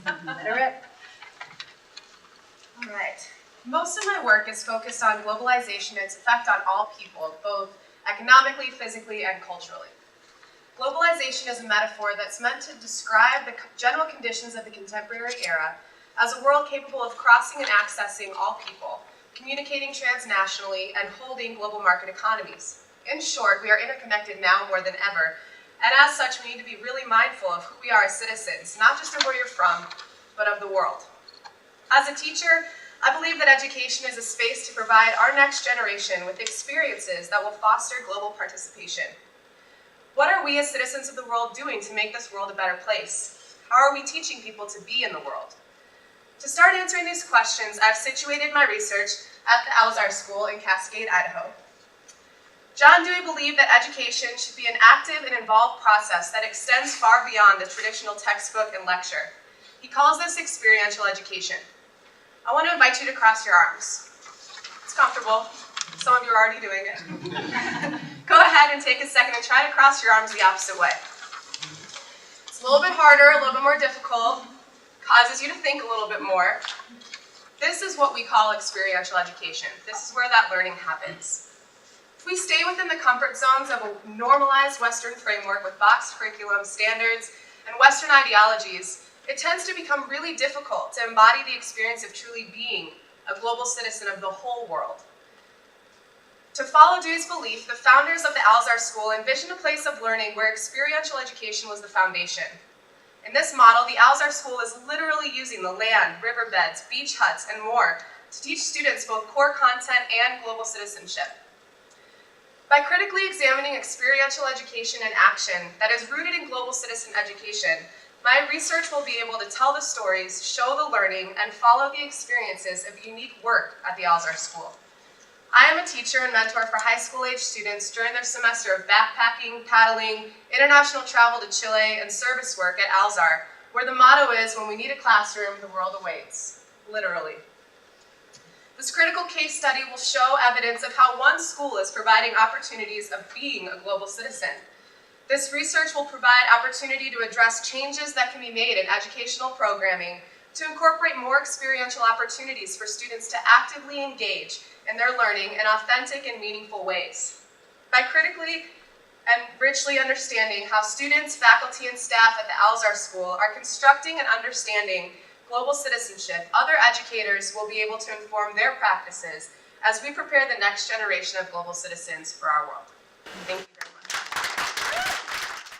Let it rip. All right. Most of my work is focused on globalization and its effect on all people, both economically, physically, and culturally. Globalization is a metaphor that's meant to describe the general conditions of the contemporary era as a world capable of crossing and accessing all people, communicating transnationally, and holding global market economies. In short, we are interconnected now more than ever, and as such, we need to be really mindful of who we are as citizens, not just of where you're from, but of the world. As a teacher, I believe that education is a space to provide our next generation with experiences that will foster global participation. What are we as citizens of the world doing to make this world a better place? How are we teaching people to be in the world? To start answering these questions, I've situated my research at the Alzar School in Cascade, Idaho. John Dewey believed that education should be an active and involved process that extends far beyond the traditional textbook and lecture. He calls this experiential education. I want to invite you to cross your arms. It's comfortable. Some of you are already doing it. Go ahead and take a second and try to cross your arms the opposite way. It's a little bit harder, a little bit more difficult, causes you to think a little bit more. This is what we call experiential education. This is where that learning happens. If we stay within the comfort zones of a normalized Western framework with boxed curriculum standards and Western ideologies, it tends to become really difficult to embody the experience of truly being a global citizen of the whole world. To follow Dewey's belief, the founders of the Alzar School envisioned a place of learning where experiential education was the foundation. In this model, the Alzar School is literally using the land, riverbeds, beach huts, and more to teach students both core content and global citizenship. By critically examining experiential education in action that is rooted in global citizen education, my research will be able to tell the stories, show the learning, and follow the experiences of unique work at the Alzar School. I am a teacher and mentor for high school-age students during their semester of backpacking, paddling, international travel to Chile, and service work at Alzar, where the motto is, when we need a classroom, the world awaits, literally. This critical case study will show evidence of how one school is providing opportunities of being a global citizen. This research will provide opportunity to address changes that can be made in educational programming to incorporate more experiential opportunities for students to actively engage in their learning in authentic and meaningful ways. By critically and richly understanding how students, faculty, and staff at the Alzar School are constructing and understanding global citizenship, other educators will be able to inform their practices as we prepare the next generation of global citizens for our world. Thank you.